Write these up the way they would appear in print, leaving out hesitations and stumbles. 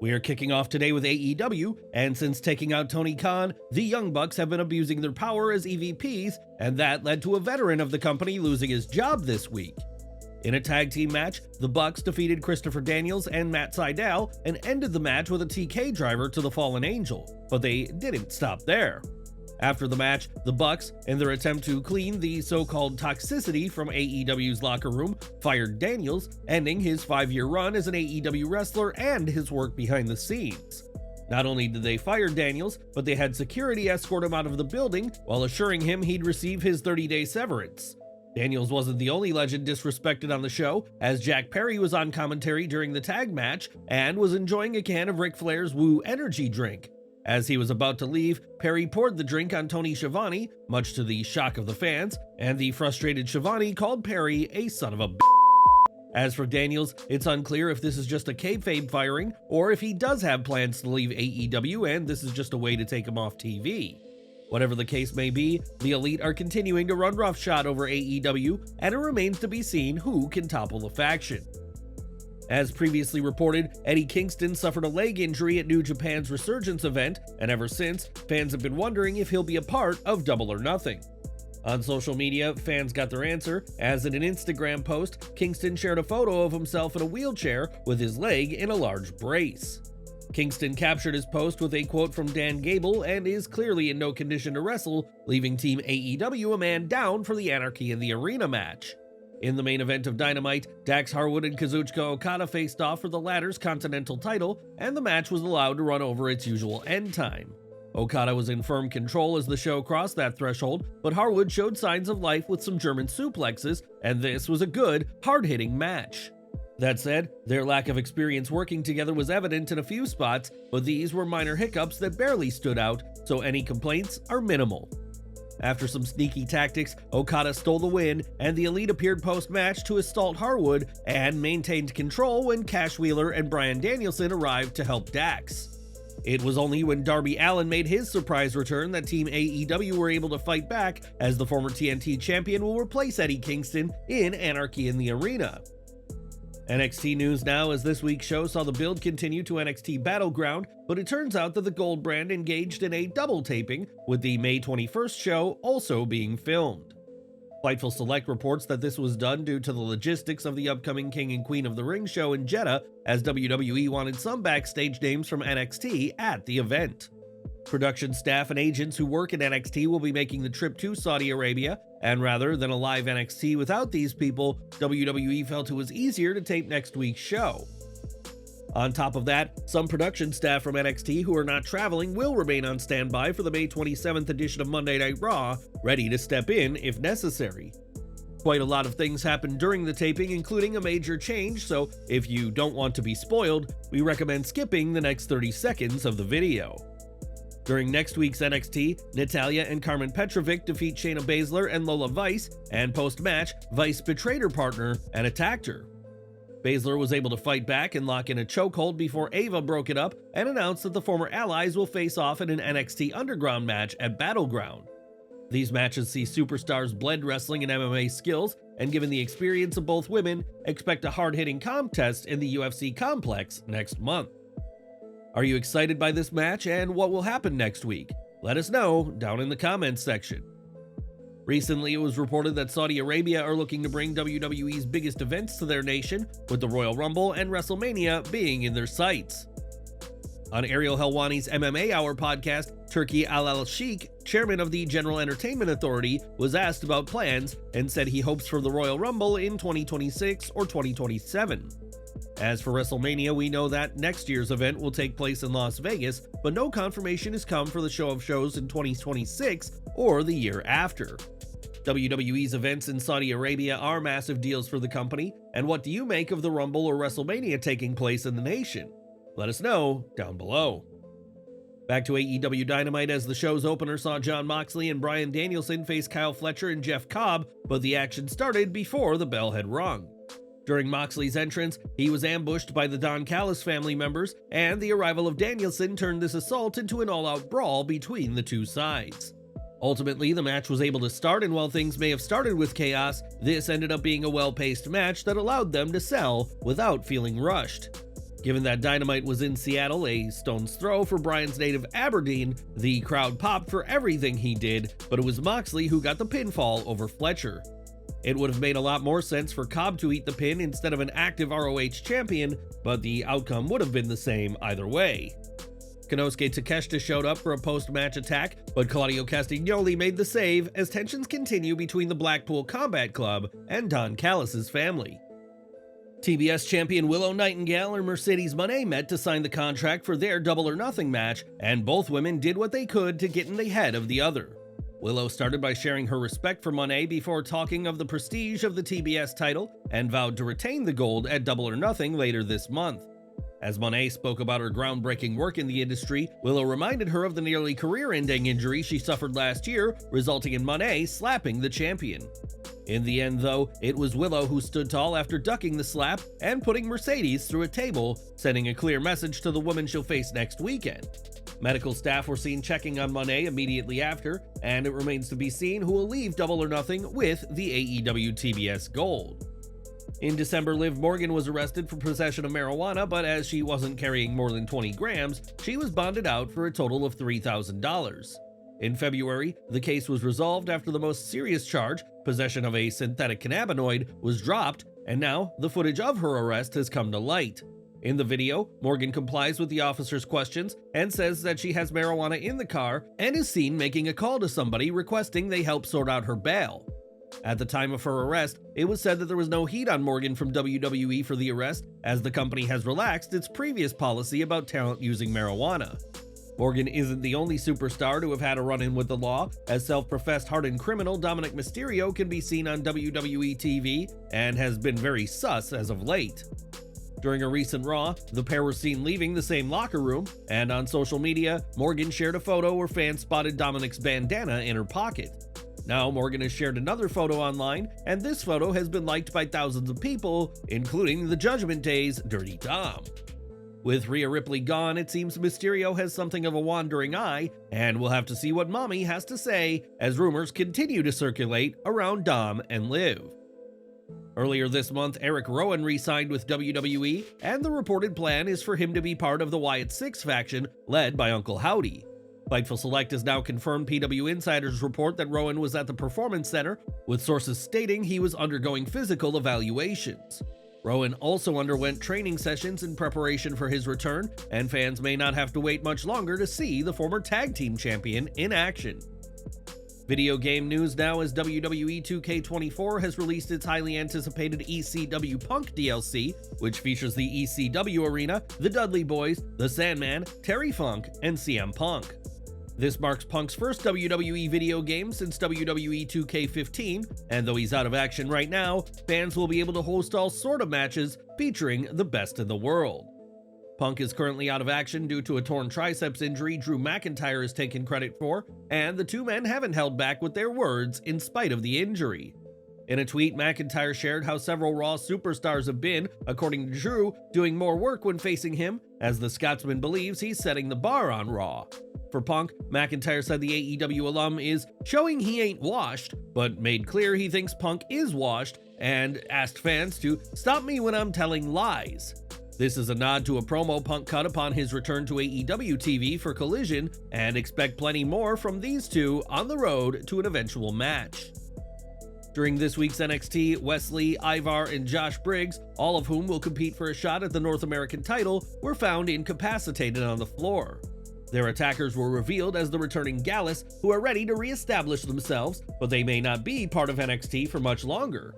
We are kicking off today with AEW, and since taking out Tony Khan, the Young Bucks have been abusing their power as EVPs, and that led to a veteran of the company losing his job this week. In a tag team match, the Bucks defeated Christopher Daniels and Matt Sydal and ended the match with a TK driver to the Fallen Angel, but they didn't stop there. After the match, the Bucks, in their attempt to clean the so-called toxicity from AEW's locker room, fired Daniels, ending his 5-year run as an AEW wrestler and his work behind the scenes. Not only did they fire Daniels, but they had security escort him out of the building while assuring him he'd receive his 30-day severance. Daniels wasn't the only legend disrespected on the show, as Jack Perry was on commentary during the tag match and was enjoying a can of Ric Flair's Woo energy drink. As he was about to leave, Perry poured the drink on Tony Schiavone, much to the shock of the fans, and the frustrated Schiavone called Perry a son of a b****. As for Daniels, it's unclear if this is just a kayfabe firing, or if he does have plans to leave AEW and this is just a way to take him off TV. Whatever the case may be, the Elite are continuing to run roughshod over AEW, and it remains to be seen who can topple the faction. As previously reported, Eddie Kingston suffered a leg injury at New Japan's Resurgence event, and ever since, fans have been wondering if he'll be a part of Double or Nothing. On social media, fans got their answer, as in an Instagram post, Kingston shared a photo of himself in a wheelchair with his leg in a large brace. Kingston captured his post with a quote from Dan Gable and is clearly in no condition to wrestle, leaving Team AEW a man down for the Anarchy in the Arena match. In the main event of Dynamite, Dax Harwood and Kazuchika Okada faced off for the latter's Continental title, and the match was allowed to run over its usual end time. Okada was in firm control as the show crossed that threshold, but Harwood showed signs of life with some German suplexes, and this was a good, hard-hitting match. That said, their lack of experience working together was evident in a few spots, but these were minor hiccups that barely stood out, so any complaints are minimal. After some sneaky tactics, Okada stole the win, and the Elite appeared post-match to assault Harwood and maintained control when Cash Wheeler and Bryan Danielson arrived to help Dax. It was only when Darby Allin made his surprise return that Team AEW were able to fight back, as the former TNT champion will replace Eddie Kingston in Anarchy in the Arena. NXT news now, as this week's show saw the build continue to NXT Battleground, but it turns out that the Gold brand engaged in a double taping, with the May 21st show also being filmed. Fightful Select reports that this was done due to the logistics of the upcoming King and Queen of the Ring show in Jeddah, as WWE wanted some backstage names from NXT at the event. Production staff and agents who work at NXT will be making the trip to Saudi Arabia, and rather than a live NXT without these people, WWE felt it was easier to tape next week's show. On top of that, some production staff from NXT who are not traveling will remain on standby for the May 27th edition of Monday Night Raw, ready to step in if necessary. Quite a lot of things happened during the taping, including a major change, so if you don't want to be spoiled, we recommend skipping the next 30 seconds of the video. During next week's NXT, Natalya and Carmen Petrovic defeat Shayna Baszler and Lola Vice, and post-match, Vice betrayed her partner and attacked her. Baszler was able to fight back and lock in a chokehold before Ava broke it up and announced that the former allies will face off in an NXT Underground match at Battleground. These matches see superstars blend wrestling and MMA skills, and given the experience of both women, expect a hard-hitting contest in the UFC complex next month. Are you excited by this match and what will happen next week? Let us know down in the comments section. Recently, it was reported that Saudi Arabia are looking to bring WWE's biggest events to their nation, with the Royal Rumble and WrestleMania being in their sights. On Ariel Helwani's MMA Hour podcast, Turki Al-Sheikh, chairman of the General Entertainment Authority, was asked about plans and said he hopes for the Royal Rumble in 2026 or 2027. As for WrestleMania, we know that next year's event will take place in Las Vegas, but no confirmation has come for the show of shows in 2026 or the year after. WWE's events in Saudi Arabia are massive deals for the company, and what do you make of the Rumble or WrestleMania taking place in the nation? Let us know down below. Back to AEW Dynamite, as the show's opener saw Jon Moxley and Bryan Danielson face Kyle Fletcher and Jeff Cobb, but the action started before the bell had rung. During Moxley's entrance, he was ambushed by the Don Callis family members, and the arrival of Danielson turned this assault into an all-out brawl between the two sides. Ultimately, the match was able to start, and while things may have started with chaos, this ended up being a well-paced match that allowed them to sell without feeling rushed. Given that Dynamite was in Seattle, a stone's throw for Bryan's native Aberdeen, the crowd popped for everything he did, but it was Moxley who got the pinfall over Fletcher. It would have made a lot more sense for Cobb to eat the pin instead of an active ROH champion, but the outcome would have been the same either way. Konosuke Takeshita showed up for a post-match attack, but Claudio Castagnoli made the save as tensions continue between the Blackpool Combat Club and Don Callis' family. TBS champion Willow Nightingale and Mercedes Moné met to sign the contract for their Double or Nothing match, and both women did what they could to get in the head of the other. Willow started by sharing her respect for Moné before talking of the prestige of the TBS title and vowed to retain the gold at Double or Nothing later this month. As Moné spoke about her groundbreaking work in the industry, Willow reminded her of the nearly career-ending injury she suffered last year, resulting in Moné slapping the champion. In the end, though, it was Willow who stood tall after ducking the slap and putting Mercedes through a table, sending a clear message to the woman she'll face next weekend. Medical staff were seen checking on Moné immediately after, and it remains to be seen who will leave Double or Nothing with the AEW TBS gold. In December, Liv Morgan was arrested for possession of marijuana, but as she wasn't carrying more than 20 grams, she was bonded out for a total of $3,000. In February, the case was resolved after the most serious charge, possession of a synthetic cannabinoid, was dropped, and now the footage of her arrest has come to light. In the video, Morgan complies with the officer's questions and says that she has marijuana in the car and is seen making a call to somebody requesting they help sort out her bail. At the time of her arrest, it was said that there was no heat on Morgan from WWE for the arrest, as the company has relaxed its previous policy about talent using marijuana. Morgan isn't the only superstar to have had a run-in with the law, as self-professed hardened criminal Dominik Mysterio can be seen on WWE TV and has been very sus as of late. During a recent Raw, the pair were seen leaving the same locker room, and on social media, Morgan shared a photo where fans spotted Dominik's bandana in her pocket. Now Morgan has shared another photo online, and this photo has been liked by thousands of people, including the Judgment Day's Dirty Dom. With Rhea Ripley gone, it seems Mysterio has something of a wandering eye, and we'll have to see what Mommy has to say as rumors continue to circulate around Dom and Liv. Earlier this month, Erick Rowan re-signed with WWE, and the reported plan is for him to be part of the Wyatt Six faction led by Uncle Howdy. Fightful Select has now confirmed PW Insider's report that Rowan was at the Performance Center, with sources stating he was undergoing physical evaluations. Rowan also underwent training sessions in preparation for his return, and fans may not have to wait much longer to see the former tag team champion in action. Video game news now, as WWE 2K24 has released its highly anticipated ECW Punk DLC, which features the ECW Arena, the Dudley Boys, the Sandman, Terry Funk, and CM Punk. This marks Punk's first WWE video game since WWE 2K15, and though he's out of action right now, fans will be able to host all sort of matches featuring the best in the world. Punk is currently out of action due to a torn triceps injury Drew McIntyre has taken credit for, and the two men haven't held back with their words in spite of the injury. In a tweet, McIntyre shared how several Raw superstars have been, according to Drew, doing more work when facing him, as the Scotsman believes he's setting the bar on Raw. For Punk, McIntyre said the AEW alum is showing he ain't washed, but made clear he thinks Punk is washed, and asked fans to stop me when I'm telling lies. This is a nod to a promo Punk cut upon his return to AEW TV for Collision, and expect plenty more from these two on the road to an eventual match. During this week's NXT, Wesley, Ivar, and Josh Briggs, all of whom will compete for a shot at the North American title, were found incapacitated on the floor. Their attackers were revealed as the returning Gallus, who are ready to re-establish themselves, but they may not be part of NXT for much longer.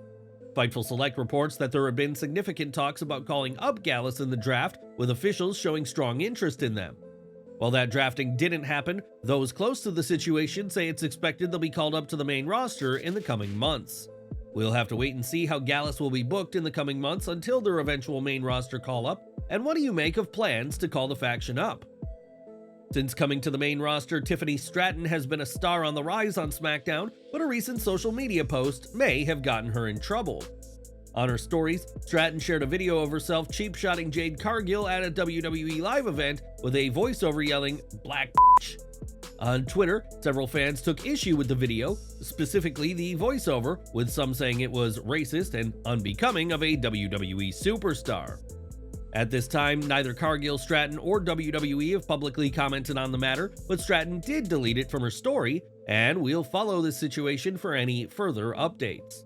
Fightful Select reports that there have been significant talks about calling up Gallus in the draft, with officials showing strong interest in them. While that drafting didn't happen, those close to the situation say it's expected they'll be called up to the main roster in the coming months. We'll have to wait and see how Gallus will be booked in the coming months until their eventual main roster call-up, and what do you make of plans to call the faction up? Since coming to the main roster, Tiffany Stratton has been a star on the rise on SmackDown, but a recent social media post may have gotten her in trouble. On her stories, Stratton shared a video of herself cheap-shotting Jade Cargill at a WWE live event with a voiceover yelling, "Black bitch." On Twitter, several fans took issue with the video, specifically the voiceover, with some saying it was racist and unbecoming of a WWE superstar. At this time, neither Cargill, Stratton, or WWE have publicly commented on the matter, but Stratton did delete it from her story, and we'll follow this situation for any further updates.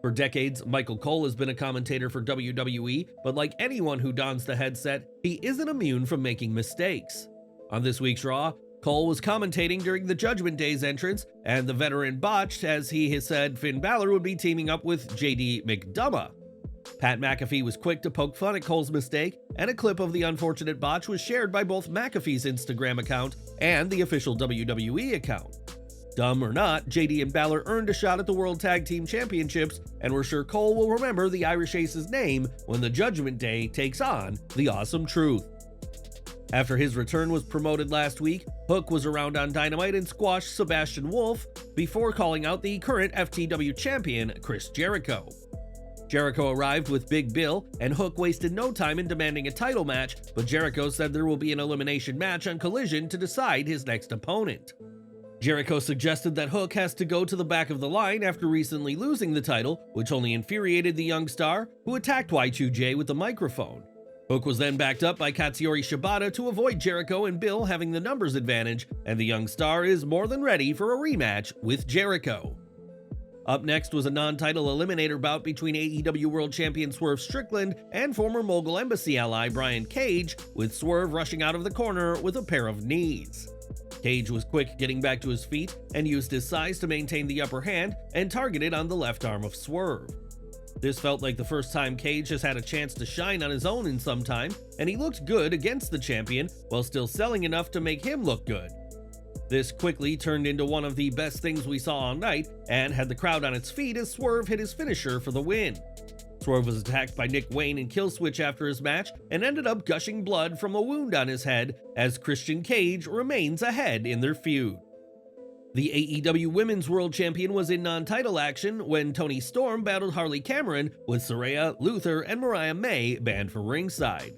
For decades, Michael Cole has been a commentator for WWE, but like anyone who dons the headset, he isn't immune from making mistakes. On this week's Raw, Cole was commentating during the Judgment Day's entrance, and the veteran botched as he has said Finn Balor would be teaming up with JD McDonough. Pat McAfee was quick to poke fun at Cole's mistake, and a clip of the unfortunate botch was shared by both McAfee's Instagram account and the official WWE account. Dumb or not, JD and Balor earned a shot at the World Tag Team Championships, and we're sure Cole will remember the Irish Ace's name when the Judgment Day takes on the Awesome Truth. After his return was promoted last week, Hook was around on Dynamite and squashed Sebastian Wolf before calling out the current FTW champion, Chris Jericho. Jericho arrived with Big Bill, and Hook wasted no time in demanding a title match, but Jericho said there will be an elimination match on Collision to decide his next opponent. Jericho suggested that Hook has to go to the back of the line after recently losing the title, which only infuriated the young star, who attacked Y2J with the microphone. Hook was then backed up by Katsuyori Shibata to avoid Jericho and Bill having the numbers advantage, and the young star is more than ready for a rematch with Jericho. Up next was a non-title eliminator bout between AEW World Champion Swerve Strickland and former Mogul Embassy ally Brian Cage, with Swerve rushing out of the corner with a pair of knees. Cage was quick getting back to his feet and used his size to maintain the upper hand and targeted on the left arm of Swerve. This felt like the first time Cage has had a chance to shine on his own in some time, and he looked good against the champion while still selling enough to make him look good. This quickly turned into one of the best things we saw all night and had the crowd on its feet as Swerve hit his finisher for the win. Swerve was attacked by Nick Wayne and Killswitch after his match and ended up gushing blood from a wound on his head as Christian Cage remains ahead in their feud. The AEW Women's World Champion was in non-title action when Toni Storm battled Harley Cameron with Saraya, Luther, and Mariah May banned from ringside.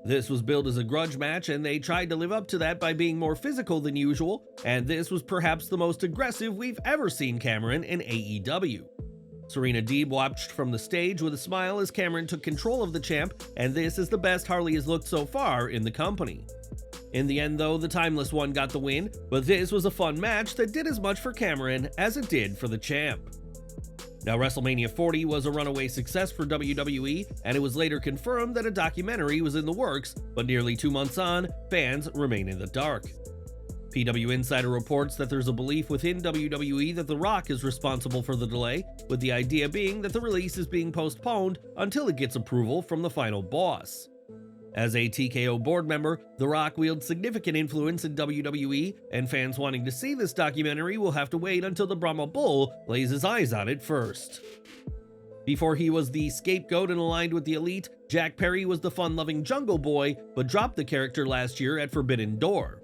This was billed as a grudge match, and they tried to live up to that by being more physical than usual, and this was perhaps the most aggressive we've ever seen Cameron in AEW. Serena Deeb watched from the stage with a smile as Cameron took control of the champ, and this is the best Harley has looked so far in the company. In the end though, the Timeless One got the win, but this was a fun match that did as much for Cameron as it did for the champ. Now, WrestleMania 40 was a runaway success for WWE, and it was later confirmed that a documentary was in the works, but nearly 2 months on, fans remain in the dark. PW Insider reports that there's a belief within WWE that The Rock is responsible for the delay, with the idea being that the release is being postponed until it gets approval from the final boss. As a TKO board member, The Rock wields significant influence in WWE, and fans wanting to see this documentary will have to wait until the Brahma Bull lays his eyes on it first. Before he was the scapegoat and aligned with the Elite, Jack Perry was the fun-loving Jungle Boy, but dropped the character last year at Forbidden Door.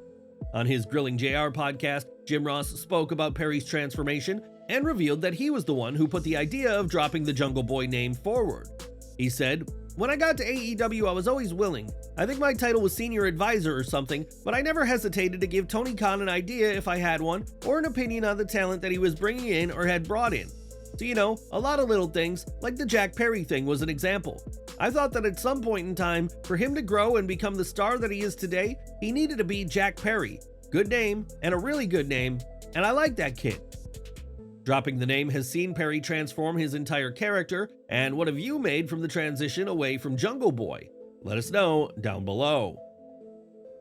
On his Grilling JR podcast, Jim Ross spoke about Perry's transformation and revealed that he was the one who put the idea of dropping the Jungle Boy name forward. He said, "When I got to AEW, I was always willing. I think my title was senior advisor or something, but I never hesitated to give Tony Khan an idea if I had one, or an opinion on the talent that he was bringing in or had brought in. So, a lot of little things, like the Jack Perry thing was an example. I thought that at some point in time, for him to grow and become the star that he is today, he needed to be Jack Perry. Good name, and a really good name, and I like that kid." Dropping the name has seen Perry transform his entire character, and what have you made from the transition away from Jungle Boy? Let us know down below.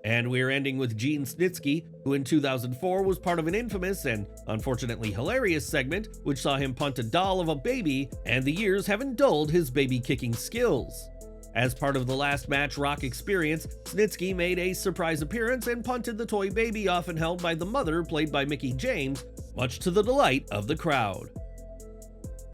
And we're ending with Gene Snitsky, who in 2004 was part of an infamous and unfortunately hilarious segment which saw him punt a doll of a baby, and the years haven't dulled his baby kicking skills. As part of the last match Rock experience, Snitsky made a surprise appearance and punted the toy baby often held by the mother played by Mickie James, much to the delight of the crowd.